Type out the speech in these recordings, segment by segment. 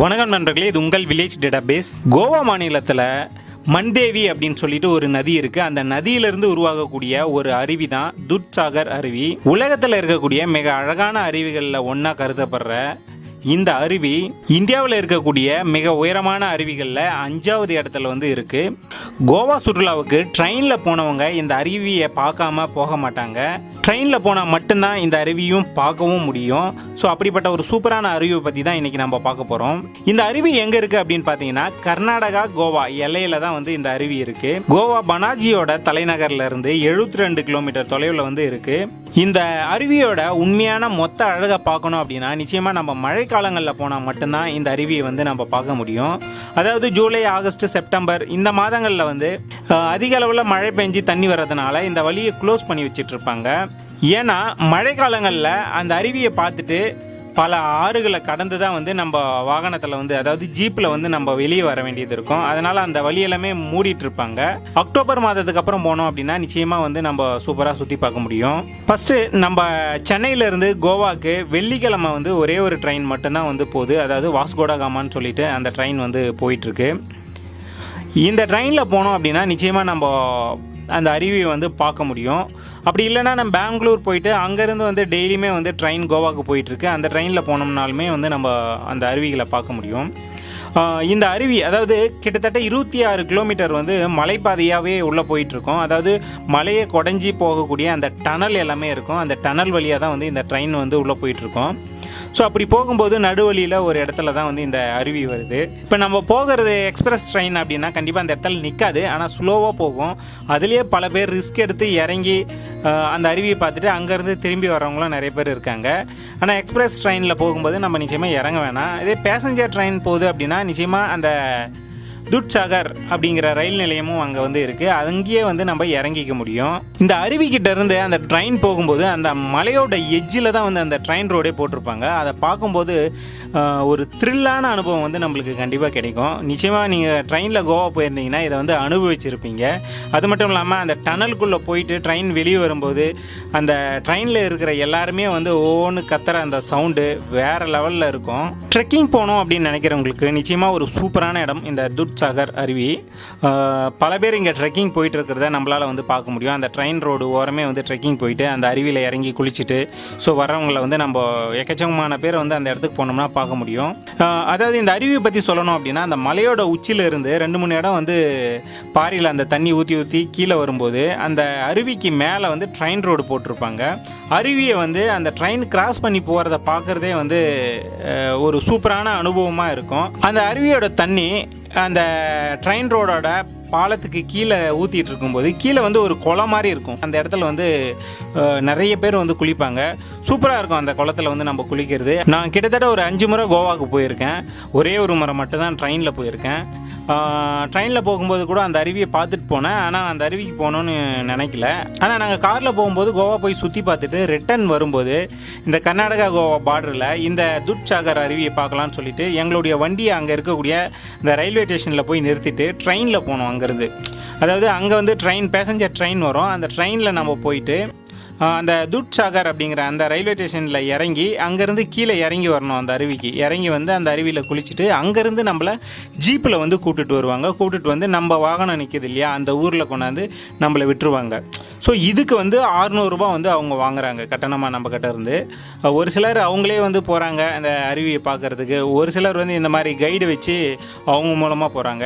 வணக்கம் நண்பர்களே, இது உங்கள் வில்லேஜ் டேட்டாபேஸ். கோவா மாநிலத்தில் மண்டேவி அப்படின்னு சொல்லிட்டு ஒரு நதி இருக்கு. அந்த நதியிலிருந்து உருவாகக்கூடிய ஒரு அருவி தான் துட்சாகர் அருவி. உலகத்தில் இருக்கக்கூடிய மிக அழகான அருவிகளில் ஒன்றா கருதப்படுற இந்த அருவி இந்தியாவில் இருக்கக்கூடிய மிக உயரமான அருவிகளில் 5வது இடத்துல இருக்கு. கோவா சுற்றுலாவுக்கு ட்ரெயினில் போனவங்க இந்த அருவியை பார்க்காம போக மாட்டாங்க. ட்ரெயினில் போனால் மட்டும்தான் இந்த அருவியும் பார்க்கவும் முடியும். ஸோ அப்படிப்பட்ட ஒரு சூப்பரான அருவியை பற்றி தான் இன்றைக்கி நம்ம பார்க்க போகிறோம். இந்த அருவி எங்கே இருக்குது அப்படின்னு பார்த்தீங்கன்னா, கர்நாடகா கோவா எல்லையில் தான் இந்த அருவி இருக்குது. கோவா பனாஜியோட தலைநகர்ல இருந்து 72 கிலோமீட்டர் தொலைவில் இருக்குது. இந்த அருவியோட உண்மையான மொத்த அழகை பார்க்கணும் அப்படின்னா நிச்சயமாக நம்ம மழைக்காலங்களில் போனால் மட்டும்தான் இந்த அருவியை நம்ம பார்க்க முடியும். அதாவது ஜூலை, ஆகஸ்ட், செப்டம்பர் இந்த மாதங்களில் அதிக அளவில் மழை பெஞ்சு தண்ணி வர்றதுனால இந்த வழியை க்ளோஸ் பண்ணி வச்சுட்டு இருப்பாங்க. ஏன்னா மழை காலங்களில் அந்த அருவியை பார்த்துட்டு பல ஆறுகளை கடந்து தான் நம்ம வாகனத்தில் அதாவது ஜீப்பில் நம்ம வெளியே வர வேண்டியது இருக்கும். அதனால் அந்த வழியெல்லாமே மூடிட்டு இருப்பாங்க. அக்டோபர் மாதத்துக்கு அப்புறம் போனோம் அப்படின்னா நிச்சயமாக நம்ம சூப்பராக சுற்றி பார்க்க முடியும். ஃபஸ்ட்டு நம்ம சென்னையிலேருந்து கோவாக்கு வெள்ளிக்கிழமை ஒரே ஒரு ட்ரெயின் மட்டும்தான் போகுது. அதாவது வாஸ்கோடா காமான்னு சொல்லிட்டு அந்த ட்ரெயின் போயிட்டுருக்கு. இந்த ட்ரெயினில் போனோம் அப்படின்னா நிச்சயமாக நம்ம அந்த அருவியை பார்க்க முடியும். அப்படி இல்லைனா நம்ம பெங்களூர் போயிட்டு அங்கேருந்து டெய்லியுமே ட்ரெயின் கோவாக்கு போயிட்டுருக்கு. அந்த ட்ரெயினில் போனோம்னாலுமே நம்ம அந்த அருவிகளை பார்க்க முடியும். இந்த அருவி அதாவது கிட்டத்தட்ட 26 கிலோமீட்டர் மலைப்பாதையாகவே உள்ளே போயிட்டுருக்கோம். அதாவது மலையை குடஞ்சி போகக்கூடிய அந்த டனல் எல்லாமே இருக்கும். அந்த டனல் வழியாக தான் இந்த ட்ரெயின் உள்ளே போயிட்டுருக்கோம். ஸோ அப்படி போகும்போது நடுவழியில் ஒரு இடத்துல தான் இந்த அருவி வருது. இப்போ நம்ம போகிறது எக்ஸ்பிரஸ் ட்ரெயின் அப்படின்னா கண்டிப்பாக அந்த இடத்துல நிற்காது, ஆனால் ஸ்லோவாக போகும். அதுலேயே பல பேர் ரிஸ்க் எடுத்து இறங்கி அந்த அருவியை பார்த்துட்டு அங்கேருந்து திரும்பி வரவங்களும் நிறைய பேர் இருக்காங்க. ஆனால் எக்ஸ்பிரஸ் ட்ரெயினில் போகும்போது நம்ம நிச்சயமாக இறங்க வேணாம். இதே பேசஞ்சர் ட்ரெயின் போகுது அப்படின்னா நிச்சயமாக அந்த துட்சாகர் அப்படிங்கிற ரயில் நிலையமும் அங்கே இருக்குது. அங்கேயே நம்ம இறங்கிக்க முடியும். இந்த அருவிக்கிட்ட இருந்து அந்த ட்ரெயின் போகும்போது அந்த மலையோட எஜ்ஜில் தான் அந்த ட்ரெயின் ரோடே போட்டிருப்பாங்க. அதை பார்க்கும்போது ஒரு த்ரில்லான அனுபவம் நம்மளுக்கு கண்டிப்பாக கிடைக்கும். நிச்சயமாக நீங்கள் ட்ரெயினில் கோவா போயிருந்தீங்கன்னா இதை அனுபவிச்சிருப்பீங்க. அது மட்டும் இல்லாமல் அந்த டனலுக்குள்ளே போயிட்டு ட்ரெயின் வெளியே வரும்போது அந்த ட்ரெயினில் இருக்கிற எல்லாருமே ஒவ்வொன்று கத்துற அந்த சவுண்டு வேறு லெவலில் இருக்கும். ட்ரெக்கிங் போகணும் அப்படின்னு நினைக்கிறவங்களுக்கு நிச்சயமாக ஒரு சூப்பரான இடம் இந்த துட்சாகர் அருவி. பல பேர் இங்கே ட்ரெக்கிங் போயிட்டு இருக்கிறத நம்மளால் பார்க்க முடியும். அந்த ட்ரெயின் ரோடு ஓரமே ட்ரெக்கிங் போயிட்டு அந்த அருவியில் இறங்கி குளிச்சுட்டு ஸோ வரவங்களை நம்ம எக்கச்சக்கமான பேர் அந்த இடத்துக்கு போனோம்னா பார்க்க முடியும். அதாவது இந்த அருவியை பற்றி சொல்லணும் அப்படின்னா, அந்த மலையோட உச்சியிலிருந்து 2-3 இடம் பாறையில் அந்த தண்ணி ஊற்றி கீழே வரும்போது அந்த அருவிக்கு மேலே ட்ரெயின் ரோடு போட்டிருப்பாங்க. அருவியை அந்த ட்ரெயின் கிராஸ் பண்ணி போகிறத பார்க்குறதே ஒரு சூப்பரான அனுபவமாக இருக்கும். அந்த அருவியோட தண்ணி அந்த ட்ரெயின் ரோடோட பாலத்துக்கு கீழே ஊற்றிட்டு இருக்கும்போது கீழே ஒரு குளம் மாதிரி இருக்கும். அந்த இடத்துல நிறைய பேர் குளிப்பாங்க. சூப்பராக இருக்கும் அந்த குளத்தில் நம்ம குளிக்கிறது. நான் கிட்டத்தட்ட ஒரு 5 முறை கோவாவுக்கு போயிருக்கேன். ஒரே ஒரு முறை மட்டும் தான் ட்ரெயினில் போயிருக்கேன். ட்ரெயினில் போகும்போது கூட அந்த அருவியை பார்த்துட்டு போனேன். ஆனால் அந்த அருவிக்கு போகணுன்னு நினைக்கல. ஆனால் நாங்கள் காரில் போகும்போது கோவா போய் சுற்றி பார்த்துட்டு ரிட்டர்ன் வரும்போது இந்த கர்நாடகா கோவா பார்டரில் இந்த துட்சாகர் அருவியை பார்க்கலான்னு சொல்லிட்டு எங்களுடைய வண்டியை அங்கே இருக்கக்கூடிய இந்த ரயில்வே ஸ்டேஷனில் போய் நிறுத்திட்டு ட்ரெயினில் போனோம். அங்கேருந்து அதாவது அங்கே ட்ரெயின் பேசஞ்சர் ட்ரெயின் வரும். அந்த ட்ரெயினில் நம்ம போயிட்டு அந்த துட்சாகர் அப்படிங்கிற அந்த ரயில்வே ஸ்டேஷனில் இறங்கி அங்கேருந்து கீழே இறங்கி வரணும். அந்த அருவிக்கு இறங்கி அந்த அருவியில் குளிச்சுட்டு அங்கேருந்து நம்மளை ஜீப்பில் கூப்பிட்டுட்டு வருவாங்க. கூப்பிட்டுட்டு நம்ம வாகனம் நிற்கிது இல்லையா, அந்த ஊரில் கொண்டாந்து நம்மளை விட்டுருவாங்க. ஸோ இதுக்கு 600 ரூபா அவங்க வாங்குறாங்க கட்டணமாக நம்ம கிட்ட இருந்து. ஒரு சிலர் அவங்களே போகிறாங்க அந்த அருவியை பார்க்குறதுக்கு. ஒரு சிலர் இந்த மாதிரி கைடு வச்சு அவங்க மூலமாக போகிறாங்க.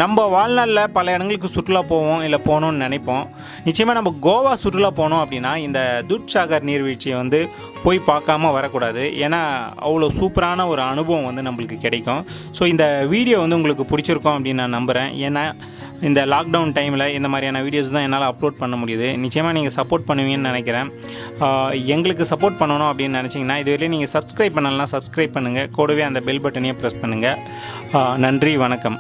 நம்ம வாழ்நாளில் பல இடங்களுக்கு சுற்றுலா போவோம், இல்லை போகணுன்னு நினைப்போம். நிச்சயமாக நம்ம கோவா சுற்றுலா போனோம் அப்படின்னா இந்த துட்சாகர் நீர்வீழ்ச்சியை போய் பார்க்காம வரக்கூடாது. ஏன்னா அவ்வளோ சூப்பரான ஒரு அனுபவம் நம்மளுக்கு கிடைக்கும். ஸோ இந்த வீடியோ உங்களுக்கு பிடிச்சிருக்கோம் அப்படின்னு நான் நம்புகிறேன். ஏன்னா இந்த லாக்டவுன் டைமில் இந்த மாதிரியான வீடியோஸ் தான் என்னால் அப்லோட் பண்ண முடியுது. நிச்சயமாக நீங்கள் சப்போர்ட் பண்ணுவீங்கன்னு நினைக்கிறேன். எங்களுக்கு சப்போர்ட் பண்ணணும் அப்படின்னு நினச்சிங்கன்னா இதுவரையும் நீங்கள் சப்ஸ்கிரைப் பண்ணலாம், சப்ஸ்கிரைப் பண்ணுங்கள். கூடவே அந்த பெல் பட்டனையே ப்ரெஸ் பண்ணுங்கள். நன்றி, வணக்கம்.